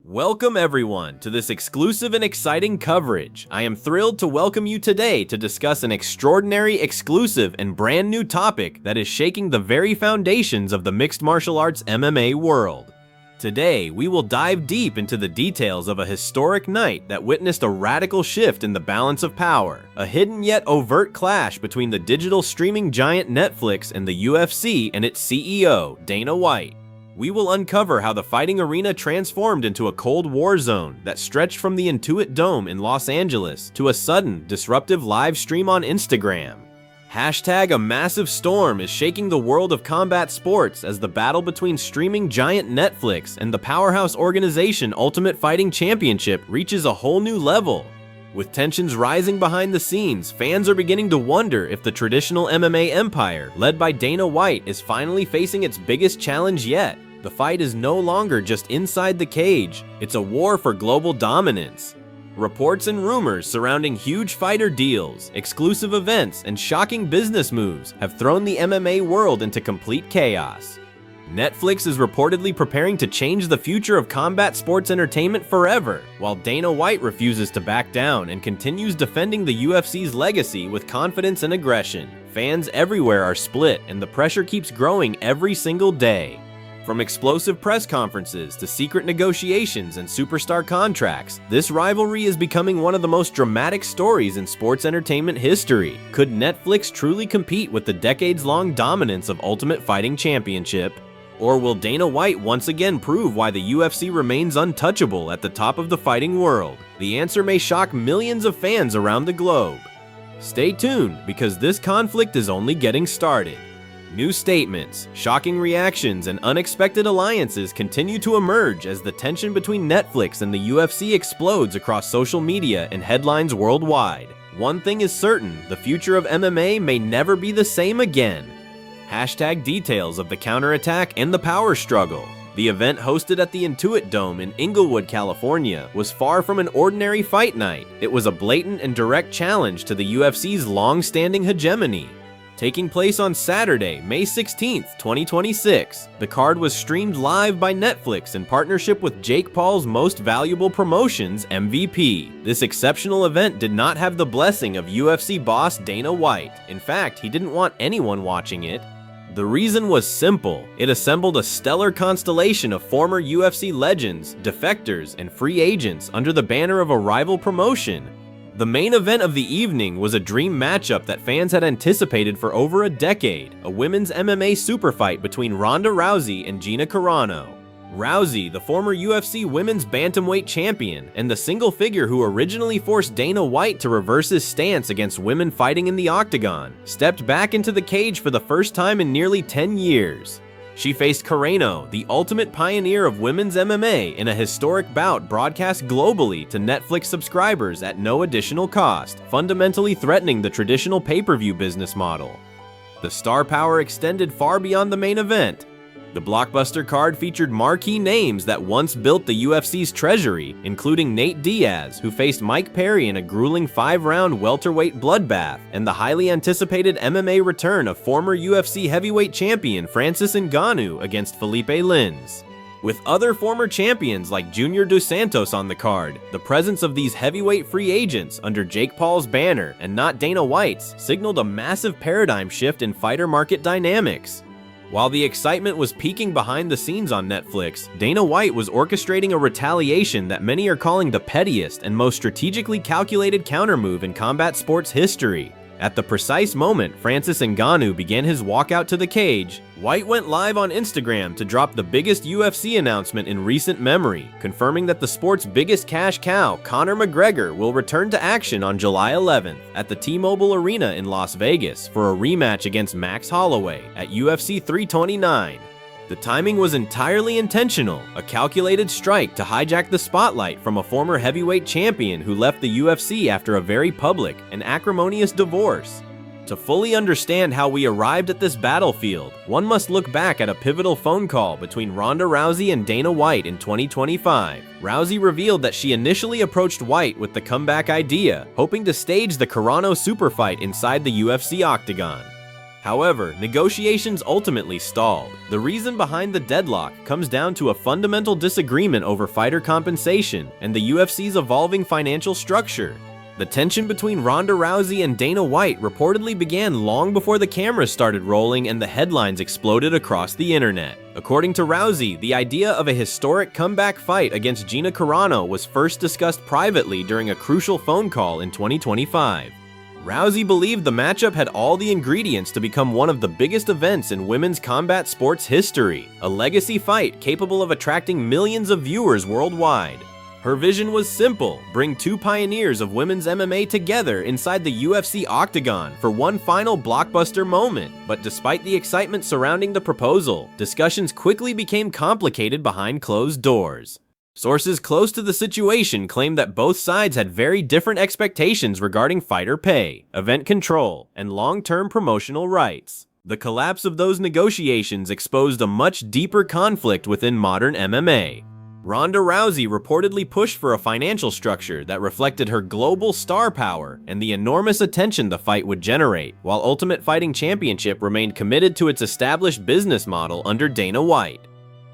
Welcome everyone to this exclusive and exciting coverage. I am thrilled to welcome you today to discuss an extraordinary, exclusive, and brand new topic that is shaking the very foundations of the mixed martial arts MMA world. Today, we will dive deep into the details of a historic night that witnessed a radical shift in the balance of power, a hidden yet overt clash between the digital streaming giant Netflix and the UFC and its CEO, Dana White. We will uncover how the fighting arena transformed into a Cold War zone that stretched from the Intuit Dome in Los Angeles to a sudden, disruptive live stream on Instagram. Hashtag a massive storm is shaking the world of combat sports as the battle between streaming giant Netflix and the powerhouse organization Ultimate Fighting Championship reaches a whole new level. With tensions rising behind the scenes, fans are beginning to wonder if the traditional MMA empire, led by Dana White, is finally facing its biggest challenge yet. The fight is no longer just inside the cage, it's a war for global dominance. Reports and rumors surrounding huge fighter deals, exclusive events, and shocking business moves have thrown the MMA world into complete chaos. Netflix is reportedly preparing to change the future of combat sports entertainment forever, while Dana White refuses to back down and continues defending the UFC's legacy with confidence and aggression. Fans everywhere are split, and the pressure keeps growing every single day. From explosive press conferences to secret negotiations and superstar contracts, this rivalry is becoming one of the most dramatic stories in sports entertainment history. Could Netflix truly compete with the decades-long dominance of Ultimate Fighting Championship? Or will Dana White once again prove why the UFC remains untouchable at the top of the fighting world? The answer may shock millions of fans around the globe. Stay tuned, because this conflict is only getting started. New statements, shocking reactions, and unexpected alliances continue to emerge as the tension between Netflix and the UFC explodes across social media and headlines worldwide. One thing is certain, the future of MMA may never be the same again. Hashtag details of the counterattack and the power struggle. The event hosted at the Intuit Dome in Inglewood, California, was far from an ordinary fight night. It was a blatant and direct challenge to the UFC's long-standing hegemony. Taking place on Saturday, May 16, 2026, the card was streamed live by Netflix in partnership with Jake Paul's Most Valuable Promotions MVP. This exceptional event did not have the blessing of UFC boss Dana White. In fact, he didn't want anyone watching it. The reason was simple. It assembled a stellar constellation of former UFC legends, defectors, and free agents under the banner of a rival promotion. The main event of the evening was a dream matchup that fans had anticipated for over a decade, a women's MMA super fight between Ronda Rousey and Gina Carano. Rousey, the former UFC women's bantamweight champion, and the single figure who originally forced Dana White to reverse his stance against women fighting in the octagon, stepped back into the cage for the first time in nearly 10 years. She faced Carano, the ultimate pioneer of women's MMA, in a historic bout broadcast globally to Netflix subscribers at no additional cost, fundamentally threatening the traditional pay-per-view business model. The star power extended far beyond the main event. The blockbuster card featured marquee names that once built the UFC's treasury, including Nate Diaz, who faced Mike Perry in a grueling 5-round welterweight bloodbath, and the highly anticipated MMA return of former UFC heavyweight champion Francis Ngannou against Felipe Lins. With other former champions like Junior Dos Santos on the card, the presence of these heavyweight free agents under Jake Paul's banner and not Dana White's signaled a massive paradigm shift in fighter market dynamics. While the excitement was peaking behind the scenes on Netflix, Dana White was orchestrating a retaliation that many are calling the pettiest and most strategically calculated countermove in combat sports history. At the precise moment Francis Ngannou began his walkout to the cage, White went live on Instagram to drop the biggest UFC announcement in recent memory, confirming that the sport's biggest cash cow, Conor McGregor, will return to action on July 11th at the T-Mobile Arena in Las Vegas for a rematch against Max Holloway at UFC 329. The timing was entirely intentional, a calculated strike to hijack the spotlight from a former heavyweight champion who left the UFC after a very public and acrimonious divorce. To fully understand how we arrived at this battlefield, one must look back at a pivotal phone call between Ronda Rousey and Dana White in 2025. Rousey revealed that she initially approached White with the comeback idea, hoping to stage the Carano super fight inside the UFC octagon. However, negotiations ultimately stalled. The reason behind the deadlock comes down to a fundamental disagreement over fighter compensation and the UFC's evolving financial structure. The tension between Ronda Rousey and Dana White reportedly began long before the cameras started rolling and the headlines exploded across the internet. According to Rousey, the idea of a historic comeback fight against Gina Carano was first discussed privately during a crucial phone call in 2025. Rousey believed the matchup had all the ingredients to become one of the biggest events in women's combat sports history, a legacy fight capable of attracting millions of viewers worldwide. Her vision was simple: bring two pioneers of women's MMA together inside the UFC octagon for one final blockbuster moment. But despite the excitement surrounding the proposal, discussions quickly became complicated behind closed doors. Sources close to the situation claim that both sides had very different expectations regarding fighter pay, event control, and long-term promotional rights. The collapse of those negotiations exposed a much deeper conflict within modern MMA. Ronda Rousey reportedly pushed for a financial structure that reflected her global star power and the enormous attention the fight would generate, while Ultimate Fighting Championship remained committed to its established business model under Dana White.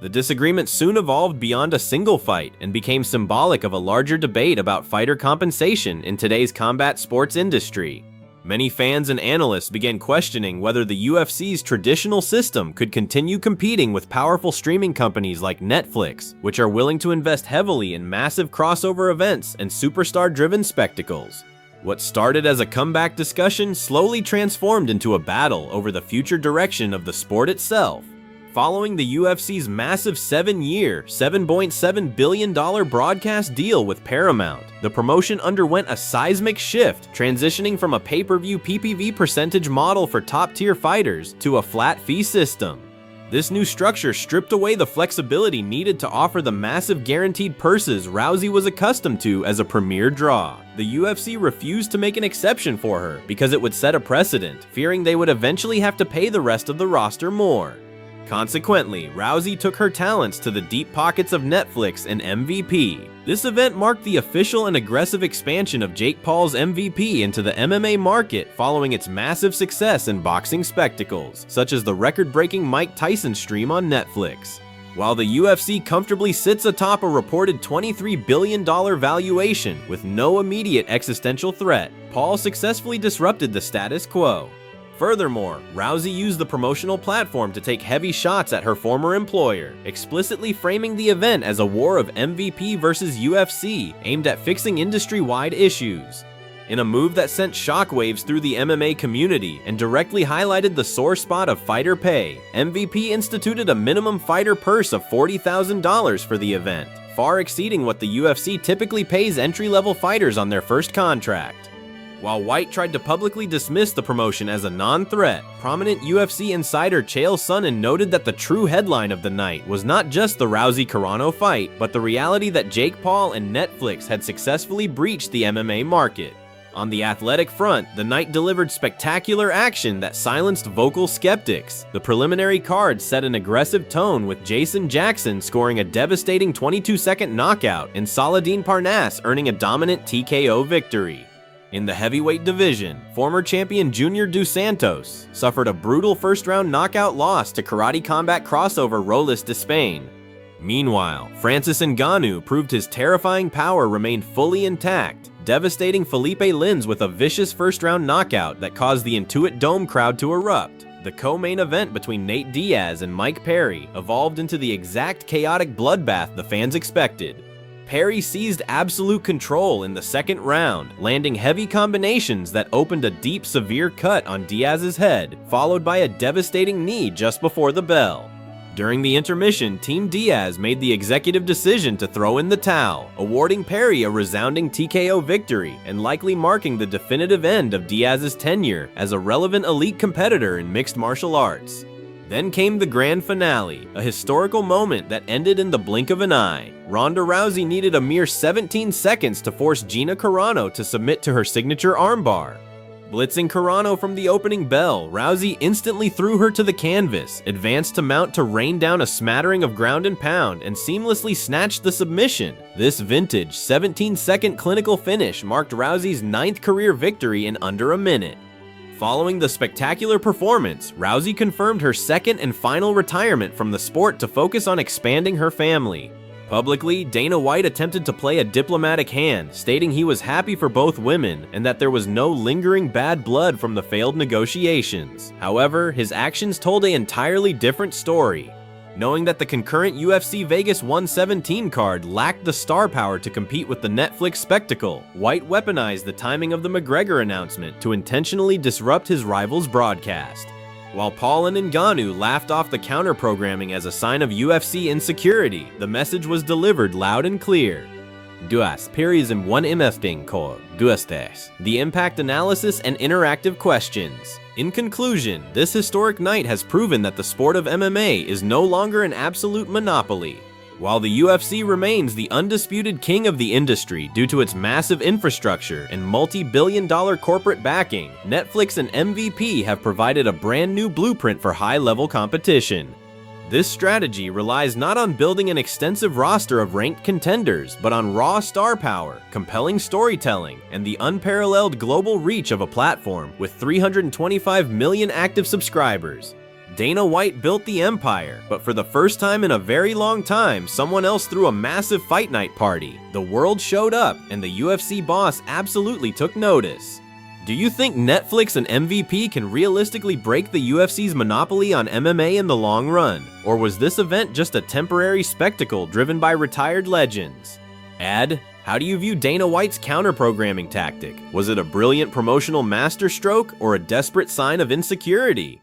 The disagreement soon evolved beyond a single fight and became symbolic of a larger debate about fighter compensation in today's combat sports industry. Many fans and analysts began questioning whether the UFC's traditional system could continue competing with powerful streaming companies like Netflix, which are willing to invest heavily in massive crossover events and superstar-driven spectacles. What started as a comeback discussion slowly transformed into a battle over the future direction of the sport itself. Following the UFC's massive 7-year, $7.7 billion broadcast deal with Paramount, the promotion underwent a seismic shift, transitioning from a pay-per-view PPV percentage model for top-tier fighters to a flat fee system. This new structure stripped away the flexibility needed to offer the massive guaranteed purses Rousey was accustomed to as a premier draw. The UFC refused to make an exception for her because it would set a precedent, fearing they would eventually have to pay the rest of the roster more. Consequently, Rousey took her talents to the deep pockets of Netflix and MVP. This event marked the official and aggressive expansion of Jake Paul's MVP into the MMA market following its massive success in boxing spectacles, such as the record-breaking Mike Tyson stream on Netflix. While the UFC comfortably sits atop a reported $23 billion valuation with no immediate existential threat, Paul successfully disrupted the status quo. Furthermore, Rousey used the promotional platform to take heavy shots at her former employer, explicitly framing the event as a war of MVP versus UFC aimed at fixing industry-wide issues. In a move that sent shockwaves through the MMA community and directly highlighted the sore spot of fighter pay, MVP instituted a minimum fighter purse of $40,000 for the event, far exceeding what the UFC typically pays entry-level fighters on their first contract. While White tried to publicly dismiss the promotion as a non-threat, prominent UFC insider Chael Sonnen noted that the true headline of the night was not just the Rousey-Carano fight, but the reality that Jake Paul and Netflix had successfully breached the MMA market. On the athletic front, the night delivered spectacular action that silenced vocal skeptics. The preliminary card set an aggressive tone with Jason Jackson scoring a devastating 22-second knockout and Saladin Parnasse earning a dominant TKO victory. In the heavyweight division, former champion Junior Dos Santos suffered a brutal first-round knockout loss to karate combat crossover Rolis Despain. Meanwhile, Francis Ngannou proved his terrifying power remained fully intact, devastating Felipe Lins with a vicious first-round knockout that caused the Intuit Dome crowd to erupt. The co-main event between Nate Diaz and Mike Perry evolved into the exact chaotic bloodbath the fans expected. Perry seized absolute control in the second round, landing heavy combinations that opened a deep, severe cut on Diaz's head, followed by a devastating knee just before the bell. During the intermission, Team Diaz made the executive decision to throw in the towel, awarding Perry a resounding TKO victory and likely marking the definitive end of Diaz's tenure as a relevant elite competitor in mixed martial arts. Then came the grand finale, a historical moment that ended in the blink of an eye. Ronda Rousey needed a mere 17 seconds to force Gina Carano to submit to her signature armbar. Blitzing Carano from the opening bell, Rousey instantly threw her to the canvas, advanced to mount to rain down a smattering of ground and pound, and seamlessly snatched the submission. This vintage 17-second clinical finish marked Rousey's 9th career victory in under a minute. Following the spectacular performance, Rousey confirmed her second and final retirement from the sport to focus on expanding her family. Publicly, Dana White attempted to play a diplomatic hand, stating he was happy for both women and that there was no lingering bad blood from the failed negotiations. However, his actions told an entirely different story. Knowing that the concurrent UFC Vegas 117 card lacked the star power to compete with the Netflix spectacle, White weaponized the timing of the McGregor announcement to intentionally disrupt his rival's broadcast. While Paul and Ngannou laughed off the counter-programming as a sign of UFC insecurity, the message was delivered loud and clear. Duas periods in one investing call, duastes. The impact analysis and interactive questions. In conclusion, this historic night has proven that the sport of MMA is no longer an absolute monopoly. While the UFC remains the undisputed king of the industry due to its massive infrastructure and multi-billion-dollar corporate backing, Netflix and MVP have provided a brand new blueprint for high-level competition. This strategy relies not on building an extensive roster of ranked contenders, but on raw star power, compelling storytelling, and the unparalleled global reach of a platform with 325 million active subscribers. Dana White built the empire, but for the first time in a very long time, someone else threw a massive fight night party. The world showed up, and the UFC boss absolutely took notice. Do you think Netflix and MVP can realistically break the UFC's monopoly on MMA in the long run? Or was this event just a temporary spectacle driven by retired legends? Ad, how do you view Dana White's counter-programming tactic? Was it a brilliant promotional masterstroke or a desperate sign of insecurity?